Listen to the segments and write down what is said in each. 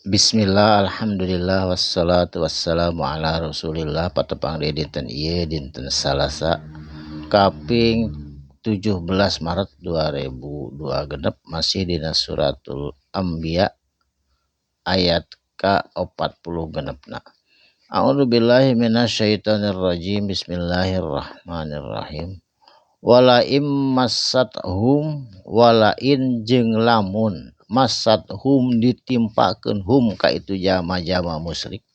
Bismillah, alhamdulillah, wassalatu wassalamu ala rasulillah. Patepang di dinten ieu dinten Salasa kaping 17 Maret 2002 masih dina suratul Anbiya ayat ke-40 genepna. A'udzubillahi minasyaitonir rajim. Bismillahirrahmanirrahim. Wala immasathum wala in jeung lamun masathum ditimpakeun hum ka itu jama-jama musyrik,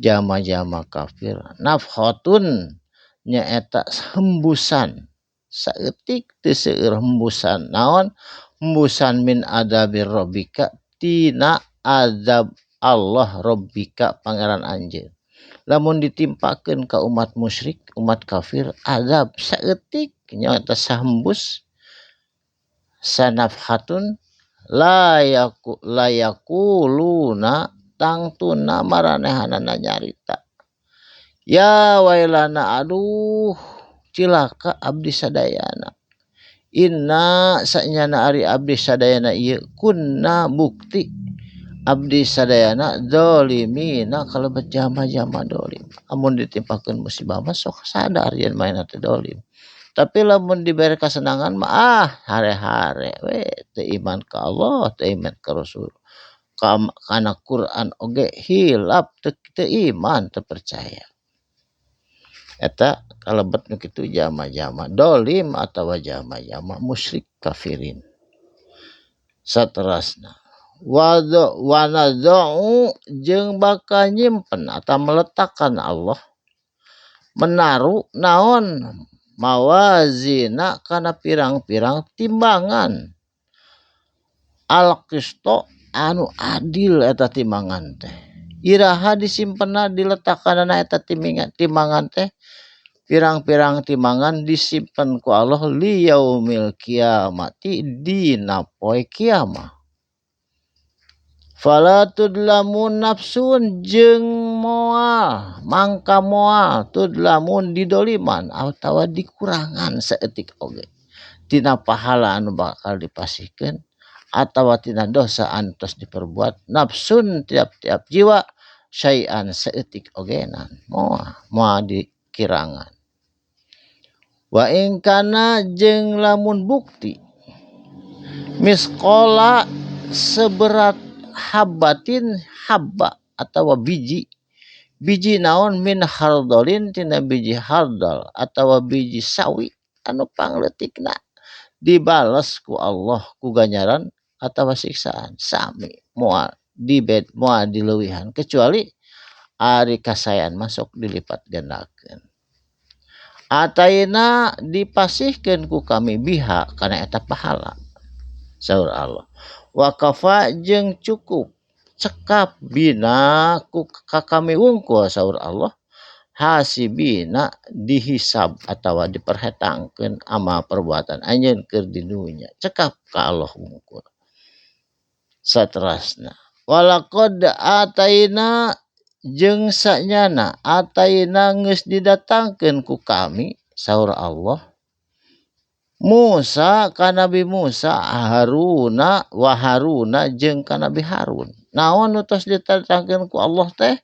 jama-jama kafir, nafhatun nyaeta hembusan saeutik teu seueur hembusan. Naon hembusan min adabir rabbika tina azab Allah rabbika pangeran anjeun. Lamun ditimpakeun ka umat musyrik, umat kafir, azab saeutik nyaeta sahembus, sanafhatun layakuluna tangtuna maranehanana nyarita. Ya wailana, aduh cilaka abdi sadayana. Inna sanyana ari abdi sadayana ieu kunna bukti abdi sadayana dolimina kalebet jama-jama dolim. Amun ditimpakeun musibah mah sok sadar yen maena teh dolim. Tapi lamun dibere kasenangan mah hare-hare we teu iman ka Allah, teu iman ka Rasul. Kana Quran oge hilap teu iman, teu percaya. Eta kalebet nu kitu jama-jama dolim atawa jama-jama musyrik kafirin. Saterasna wanadza'u jeung bakal nyimpen atau meletakkan Allah menaruh naon mawazina kana pirang-pirang timbangan al-qisto anu adil eta timbangan teh. Iraha disimpenna diletakkanana eta timbangan teh pirang-pirang timbangan disimpen ku Allah li yaumil kiamati dina poe kiamat. Fala tudlamun nafsun jeung moal mangka moal tudlamun didoliman atawa dikurangan saeutik oge tina pahala anu bakal dipasihkeun atawa tina dosa anu tos diperbuat nafsun tiap-tiap jiwa syai'an saeutik ogenan moal dikirangan. Wa in kana jeung lamun bukti misqala seberat habbatin habba atawa biji naon min hardolin tina biji hardal atawa biji sawi anu pangleutikna dibales ku Allah ku ganjaran atawa siksaan sami moal dileuwihan kecuali ari kasayan masuk dilipat gandakeun. Ataina dipasihkeun ku kami biha kana eta pahala saur Allah. Wa kafa jeung cukup cekap bina ku ka kami wungkul saur Allah hasibina dihisab atawa diperhetangkeun amal perbuatan anjeun keur di dunya cekap ka Allah wungkul. Saterasna walaqad ataina jeung sanyana ataina geus didatangkeun ku kami saur Allah Musa ka Nabi Musa Haruna jeung ka Nabi Harun. Naon nu tos didatangkeun ku Allah teh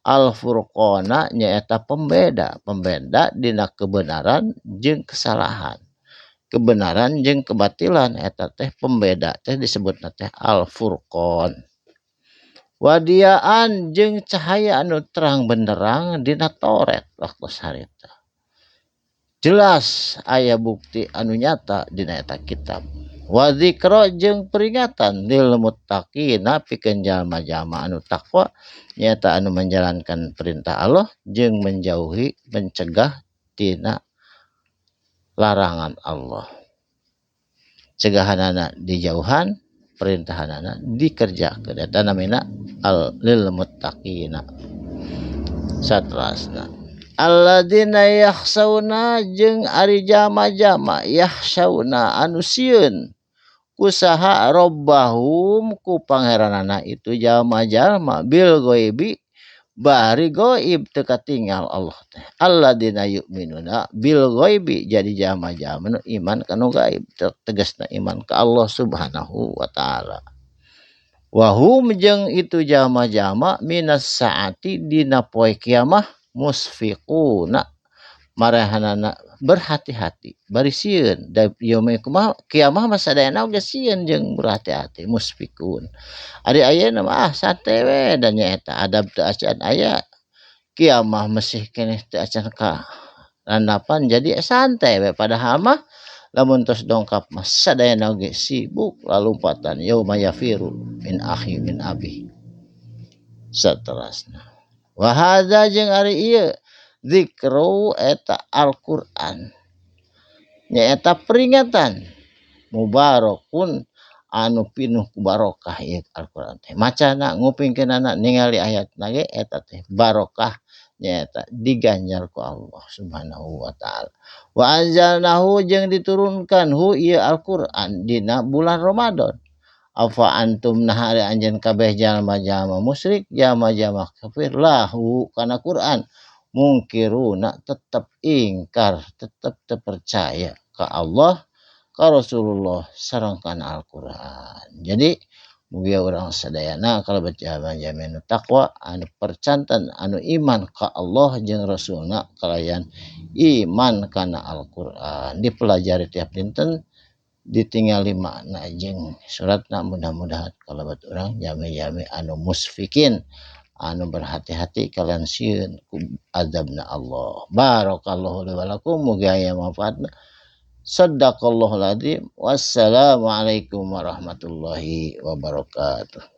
al-furqana nyaeta pembeda dina kebenaran jeung kesalahan. Kebenaran jeung kebatilan eta teh pembeda teh disebutna teh al-furqan. Wadiaan jeung cahaya anu terang benderang dina Taurat waktu sarita. Jelas aya bukti anu nyata dina eta kitab. Wa dzikra jeung peringatan lil muttaqina pikeun jalma-jalma anu takwa nyata anu menjalankan perintah Allah jeung mencegah tina larangan Allah. Cegahanana dijauhan, perintahanana dikerjakeun. Eta namina lil muttaqina. Saterasna alladzina yakhsauna jeung ari jama-jama yakhsauna anu sieun kusaha rabbahum ku pangeranana itu jalma-jalma bil ghaibi bari gaib teu katinggal Allah teh. Alladzina yu'minuna bil ghaibi jadi jama-jama nu iman kanu gaib tegasna iman ka Allah Subhanahu wa taala. Wahum jeung itu jalma-jalma minas saati dina poe kiamah musfiquna marahanana berhati-hati bari sieun da yaumil kiamah mah sadayana oge sieun jeung berhati-hati musfiqun ari ayeuna mah santai we da nyaeta adab teu acan aya kiamah masih keneh teu acan karandapan jadi santai we padahal mah lamun tos dongkap mah sadayana oge sibuk lalumpatan yauma yafiru min akhi min abi saterusna wa hadza jeung ari ieu zikru eta Al-Qur'an nyaeta peringatan mubarakun anu pinuh ku barokah ieu Al-Qur'an teh macana ngupingkeunana ningali ayatna ge eta teh barokah nyaeta diganjar ku Allah Subhanahu wa taala wa anzalnahu jeung diturunkan hu ieu Al-Qur'an dina bulan Ramadan afa antum nah ari anjeun kabeh jalma-jalma musyrik jalma-jalma kafir lahu kana Qur'an mungkiruna tetep ingkar tetep teu percaya ka Allah ka Rasulullah sareng kana Al-Qur'an jadi mugia urang sadayana kalabat jalma-jalma nu taqwa anu percanten anu iman ka Allah jeung Rasulna kalayan iman kana Al-Qur'an dipelajari tiap dinten ditingali makna jeung suratna mudah-mudahan kalabat urang jalmi-jalmi anu musfikin anu berhati-hati kalian sieun ku azabna Allah barakallahu li wa lakum mugia aya manfaatna sadaqallahul adzim wassalamu alaikum warahmatullahi wabarakatuh.